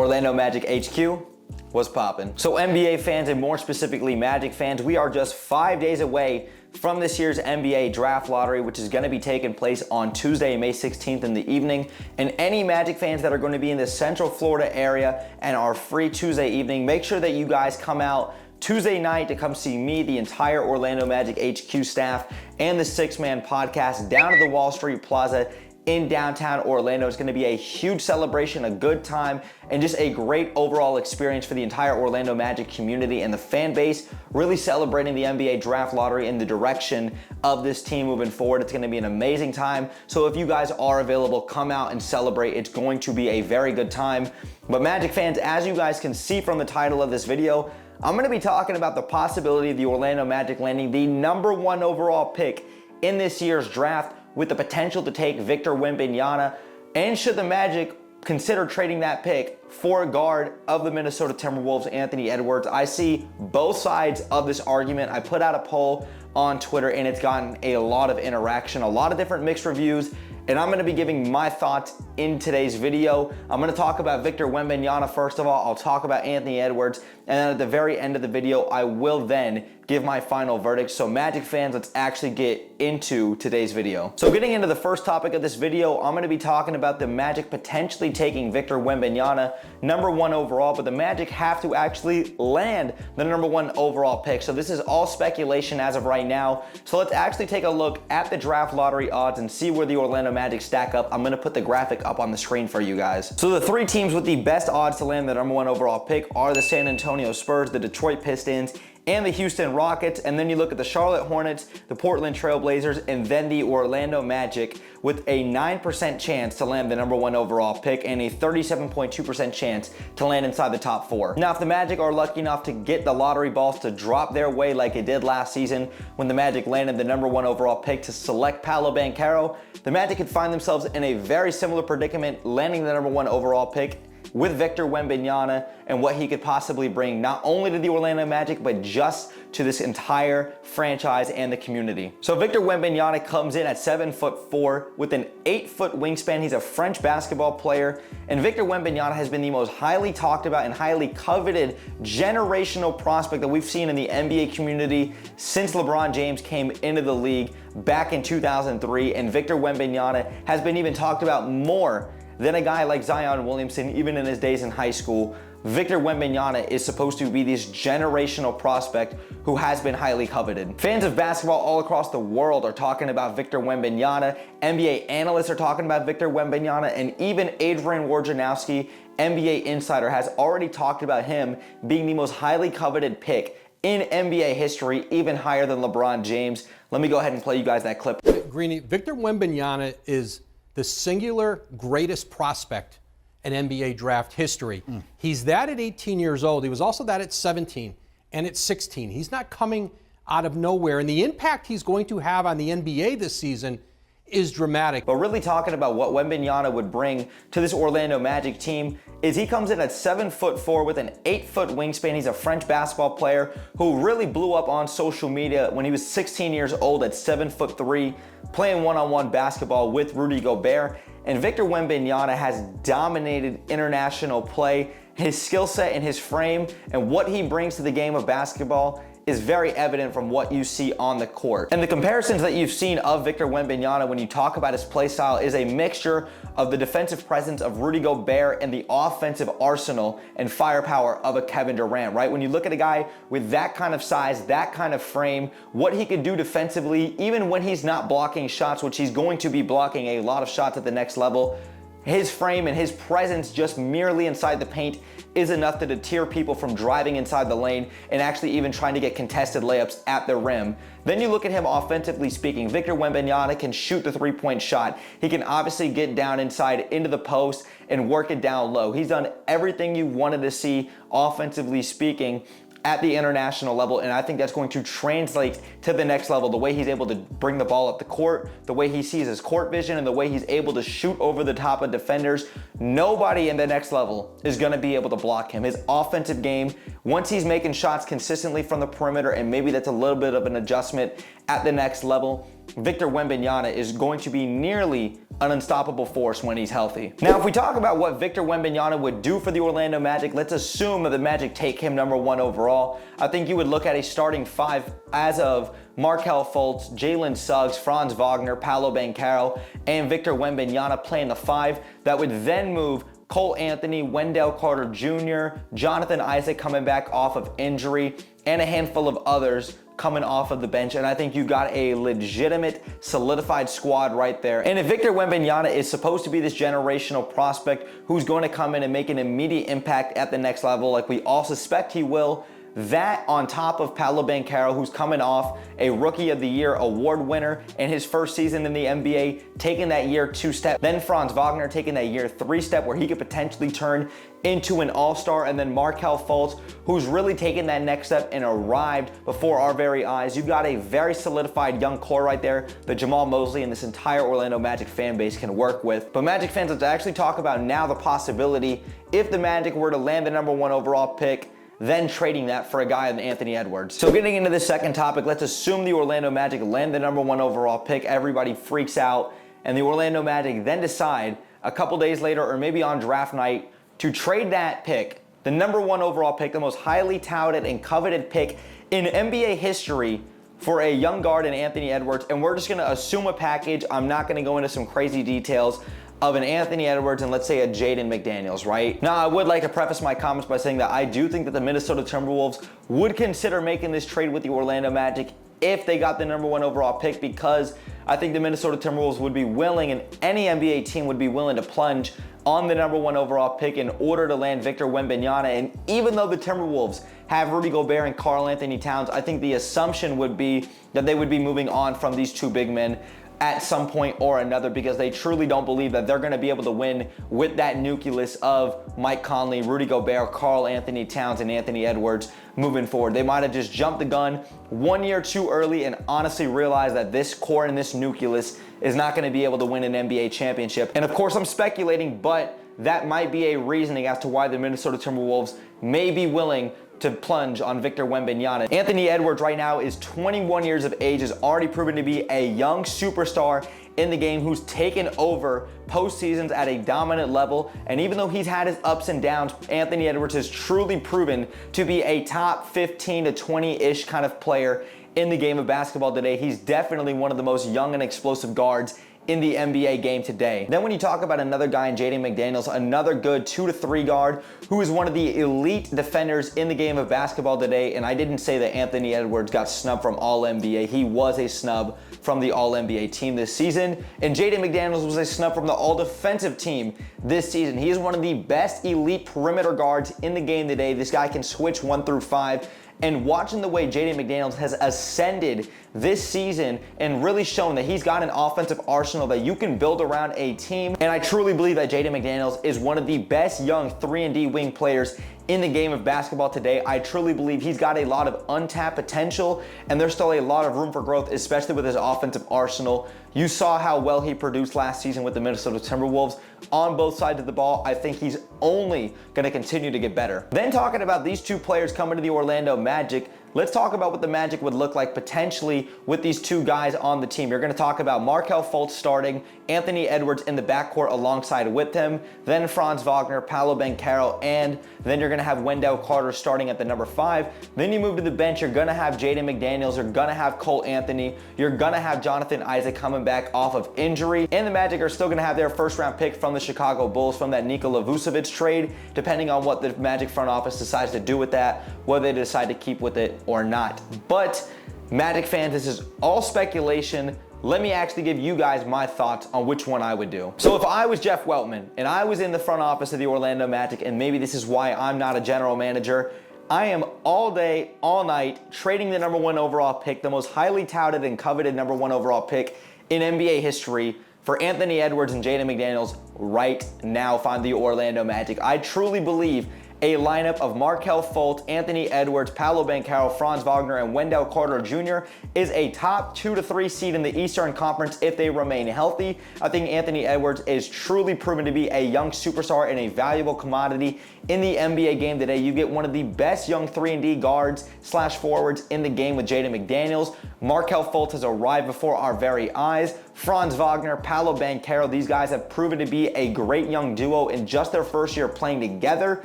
Orlando Magic HQ was popping. So NBA fans, and more specifically Magic fans, we are just 5 days away from this year's NBA draft lottery, which is going to be taking place on Tuesday, May 16th in the evening. And any Magic fans that are going to be in the Central Florida area and are free Tuesday evening, make sure that you guys come out Tuesday night to come see me, the entire Orlando Magic HQ staff, and the Six Man podcast down at the Wall Street Plaza in downtown Orlando. It's going to be a huge celebration, a good time, and just a great overall experience for the entire Orlando Magic community and the fan base, really celebrating the NBA draft lottery and the direction of this team moving forward. It's going to be an amazing time. So if you guys are available, come out and celebrate. It's going to be a very good time. But Magic fans, as you guys can see from the title of this video, I'm going to be talking about the possibility of the Orlando Magic landing the #1 overall pick in this year's draft, with the potential to take Victor Wembanyama, and should the Magic consider trading that pick for a guard of the Minnesota Timberwolves, Anthony Edwards. I see both sides of this argument. I put out a poll on Twitter and it's gotten a lot of interaction, a lot of different mixed reviews, and I'm gonna be giving my thoughts in today's video. I'm gonna talk about Victor Wembanyama first of all, I'll talk about Anthony Edwards, and then at the very end of the video, I will then give my final verdict. So Magic fans, let's actually get into today's video. So getting into the first topic of this video, I'm gonna be talking about the Magic potentially taking Victor Wembanyama #1 overall, but the Magic have to actually land the #1 overall pick. So this is all speculation as of right now. So let's actually take a look at the draft lottery odds and see where the Orlando Magic stack up. I'm gonna put the graphic up on the screen for you guys. So the three teams with the best odds to land the #1 overall pick are the San Antonio Spurs, the Detroit Pistons, and the Houston Rockets. And then you look at the Charlotte Hornets, the Portland Trail Blazers, and then the Orlando Magic, with a 9% chance to land the #1 overall pick and a 37.2% chance to land inside the top 4. Now, if the Magic are lucky enough to get the lottery balls to drop their way like it did last season when the Magic landed the #1 overall pick to select Paolo Banchero, the Magic could find themselves in a very similar predicament, landing the #1 overall pick with Victor Wembanyama and what he could possibly bring not only to the Orlando Magic, but just to this entire franchise and the community. So Victor Wembanyama comes in at 7'4" with an 8-foot wingspan. He's a French basketball player, and Victor Wembanyama has been the most highly talked about and highly coveted generational prospect that we've seen in the NBA community since LeBron James came into the league back in 2003, and Victor Wembanyama has been even talked about more than a guy like Zion Williamson, even in his days in high school. Victor Wembanyama is supposed to be this generational prospect who has been highly coveted. Fans of basketball all across the world are talking about Victor Wembanyama. NBA analysts are talking about Victor Wembanyama, and even Adrian Wojnarowski, NBA insider, has already talked about him being the most highly coveted pick in NBA history, even higher than LeBron James. Let me go ahead and play you guys that clip. Greeny, Victor Wembanyama is the singular greatest prospect in NBA draft history. He's that at 18 years old. He was also that at 17 and at 16. He's not coming out of nowhere, and the impact he's going to have on the NBA this season is dramatic. But really talking about what Wembanyama would bring to this Orlando Magic team is he comes in at 7'4" with an 8-foot wingspan. He's a French basketball player who really blew up on social media when he was 16 years old at 7'3", playing one-on-one basketball with Rudy Gobert. And Victor Wembanyama has dominated international play. His skill set and his frame and what he brings to the game of basketball is very evident from what you see on the court. And the comparisons that you've seen of Victor Wembanyama when you talk about his play style is a mixture of the defensive presence of Rudy Gobert and the offensive arsenal and firepower of a Kevin Durant, right? When you look at a guy with that kind of size, that kind of frame, what he could do defensively, even when he's not blocking shots, which he's going to be blocking a lot of shots at the next level, his frame and his presence just merely inside the paint is enough to deter people from driving inside the lane and actually even trying to get contested layups at the rim. Then you look at him offensively speaking. Victor Wembanyama can shoot the three-point shot. He can obviously get down inside into the post and work it down low. He's done everything you wanted to see offensively speaking at the international level, and I think that's going to translate to the next level. The way he's able to bring the ball up the court, the way he sees his court vision, and the way he's able to shoot over the top of defenders. Nobody in the next level is going to be able to block him. His offensive game, once he's making shots consistently from the perimeter, and maybe that's a little bit of an adjustment at the next level, Victor Wembanyama is going to be nearly an unstoppable force when he's healthy. Now, if we talk about what Victor Wembanyama would do for the Orlando Magic, let's assume that the Magic take him #1 overall. I think you would look at a starting 5 as of Markelle Fultz, Jalen Suggs, Franz Wagner, Paolo Banchero, and Victor Wembanyama playing the 5. That would then move Cole Anthony, Wendell Carter Jr., Jonathan Isaac coming back off of injury, and a handful of others coming off of the bench, and I think you got a legitimate, solidified squad right there. And if Victor Wembanyama is supposed to be this generational prospect who's going to come in and make an immediate impact at the next level, like we all suspect he will, that on top of Paolo Banchero, who's coming off a Rookie of the Year award winner in his first season in the NBA, taking that year 2 step, then Franz Wagner taking that year 3 step where he could potentially turn into an all-star, and then Markelle Fultz, who's really taken that next step and arrived before our very eyes. You've got a very solidified young core right there that Jamal Mosley and this entire Orlando Magic fan base can work with. But Magic fans, let's actually talk about now the possibility if the Magic were to land the #1 overall pick, then trading that for a guy in Anthony Edwards. So getting into the second topic, let's assume the Orlando Magic land the #1 overall pick. Everybody freaks out, and the Orlando Magic then decide a couple days later or maybe on draft night to trade that pick, the #1 overall pick, the most highly touted and coveted pick in NBA history, for a young guard in Anthony Edwards. And we're just gonna assume a package. I'm not gonna go into some crazy details of an Anthony Edwards and let's say a Jaden McDaniels, right? Now, I would like to preface my comments by saying that I do think that the Minnesota Timberwolves would consider making this trade with the Orlando Magic if they got the #1 overall pick, because I think the Minnesota Timberwolves would be willing, and any NBA team would be willing to plunge on the #1 overall pick in order to land Victor Wembanyama. And even though the Timberwolves have Rudy Gobert and Karl Anthony Towns, I think the assumption would be that they would be moving on from these 2 big men at some point or another, because they truly don't believe that they're going to be able to win with that nucleus of Mike Conley, Rudy Gobert, Karl Anthony Towns, and Anthony Edwards moving forward. They might have just jumped the gun 1 year too early and honestly realized that this core and this nucleus is not going to be able to win an NBA championship. And of course, I'm speculating, but that might be a reasoning as to why the Minnesota Timberwolves may be willing to plunge on Victor Wembanyama. Anthony Edwards right now is 21 years of age, is already proven to be a young superstar in the game who's taken over postseasons at a dominant level. And even though he's had his ups and downs, Anthony Edwards has truly proven to be a top 15 to 20-ish kind of player in the game of basketball today. He's definitely one of the most young and explosive guards in the NBA game today. Then when you talk about another guy in Jaden McDaniels, another good 2 to 3 guard who is one of the elite defenders in the game of basketball today, and I didn't say that Anthony Edwards got snubbed from All-NBA. He was a snub from the All-NBA team this season, and Jaden McDaniels was a snub from the All-Defensive team this season. He is one of the best elite perimeter guards in the game today. This guy can switch 1 through 5. And watching the way Jaden McDaniels has ascended this season and really shown that he's got an offensive arsenal that you can build around a team. And I truly believe that Jaden McDaniels is one of the best young 3-and-D wing players in the game of basketball today. I truly believe he's got a lot of untapped potential, and there's still a lot of room for growth, especially with his offensive arsenal. You saw how well he produced last season with the Minnesota Timberwolves on both sides of the ball. I think he's only going to continue to get better. Then talking about these 2 players coming to the Orlando Magic, let's talk about what the Magic would look like potentially with these 2 guys on the team. You're going to talk about Markelle Fultz starting, Anthony Edwards in the backcourt alongside with him, then Franz Wagner, Paolo Banchero, and then you're going to have Wendell Carter starting at the number 5. Then you move to the bench, you're going to have Jaden McDaniels, you're going to have Cole Anthony, you're going to have Jonathan Isaac coming back off of injury, and the Magic are still going to have their first-round pick from the Chicago Bulls from that Nikola Vucevic trade, depending on what the Magic front office decides to do with that, whether they decide to keep with it or not. But Magic fans, this is all speculation. Let me actually give you guys my thoughts on which one I would do. So if I was Jeff Weltman and I was in the front office of the Orlando Magic, and maybe this is why I'm not a general manager, I am all day, all night trading the #1 overall pick, the most highly touted and coveted #1 overall pick in NBA history, for Anthony Edwards and Jaden McDaniels right now. Find the Orlando Magic. I truly believe a lineup of Markelle Fultz, Anthony Edwards, Paolo Banchero, Franz Wagner, and Wendell Carter Jr. is a top 2 to 3 seed in the Eastern Conference if they remain healthy. I think Anthony Edwards is truly proven to be a young superstar and a valuable commodity in the NBA game today. You get one of the best young 3-and-D guards / forwards in the game with Jaden McDaniels. Markelle Fultz has arrived before our very eyes. Franz Wagner, Paolo Banchero, these guys have proven to be a great young duo in just their first year playing together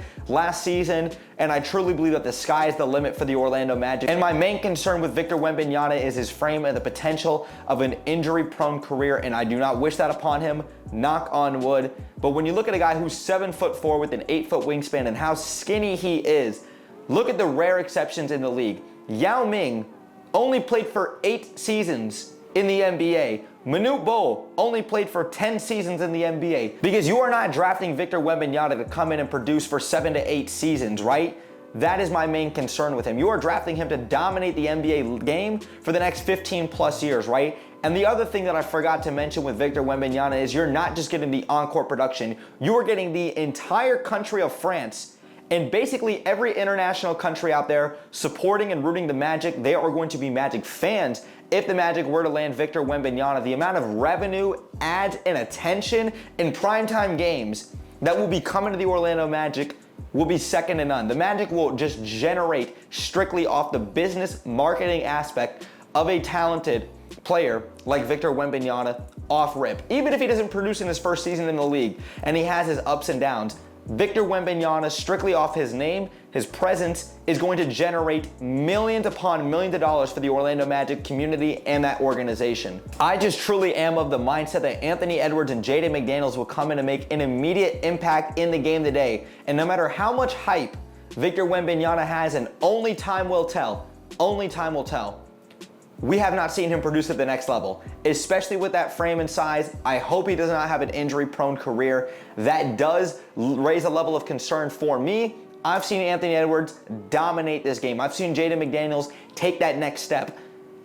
last season, and I truly believe that the sky is the limit for the Orlando Magic. And my main concern with Victor Wembanyama is his frame and the potential of an injury-prone career, and I do not wish that upon him, knock on wood. But when you look at a guy who's 7'4" with an 8-foot wingspan and how skinny he is, look at the rare exceptions in the league. Yao Ming only played for 8 seasons in the NBA. Manute Bol only played for 10 seasons in the NBA. Because you are not drafting Victor Wembanyama to come in and produce for 7 to 8 seasons, right? That is my main concern with him. You are drafting him to dominate the NBA game for the next 15 plus years, right? And the other thing that I forgot to mention with Victor Wembanyama is you're not just getting the on-court production, you are getting the entire country of France and basically every international country out there supporting and rooting the Magic. They are going to be Magic fans. If the Magic were to land Victor Wembanyama, the amount of revenue, ads, and attention in primetime games that will be coming to the Orlando Magic will be second to none. The Magic will just generate strictly off the business marketing aspect of a talented player like Victor Wembanyama off rip. Even if he doesn't produce in his first season in the league and he has his ups and downs, Victor Wembanyama, strictly off his name, his presence, is going to generate millions upon millions of dollars for the Orlando Magic community and that organization. I just truly am of the mindset that Anthony Edwards and Jaden McDaniels will come in and make an immediate impact in the game today. And no matter how much hype Victor Wembanyama has, and only time will tell, we have not seen him produce at the next level, especially with that frame and size. I hope he does not have an injury-prone career. That does raise a level of concern for me. I've seen Anthony Edwards dominate this game. I've seen Jaden McDaniels take that next step.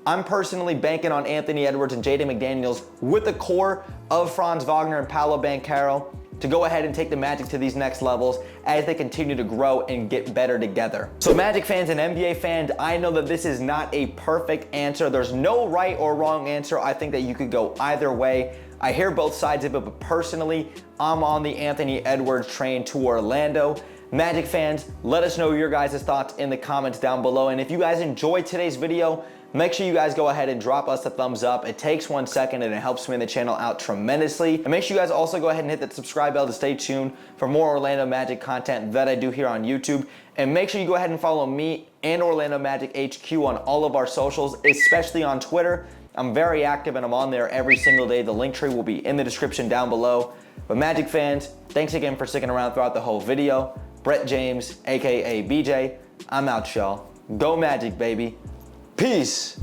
I'm personally banking on Anthony Edwards and Jaden McDaniels with the core of Franz Wagner and Paolo Banchero to go ahead and take the Magic to these next levels as they continue to grow and get better together. So Magic fans and NBA fans, I know that this is not a perfect answer. There's no right or wrong answer. I think that you could go either way. I hear both sides of it, but personally, I'm on the Anthony Edwards train to Orlando. Magic fans, let us know your guys' thoughts in the comments down below. And if you guys enjoyed today's video, make sure you guys go ahead and drop us a thumbs up. It takes 1 second and it helps me and the channel out tremendously. And make sure you guys also go ahead and hit that subscribe bell to stay tuned for more Orlando Magic content that I do here on YouTube. And make sure you go ahead and follow me and Orlando Magic HQ on all of our socials, especially on Twitter. I'm very active and I'm on there every single day. The link tree will be in the description down below. But Magic fans, thanks again for sticking around throughout the whole video. Brett James, aka BJ, I'm out, y'all. Go Magic, baby. Peace.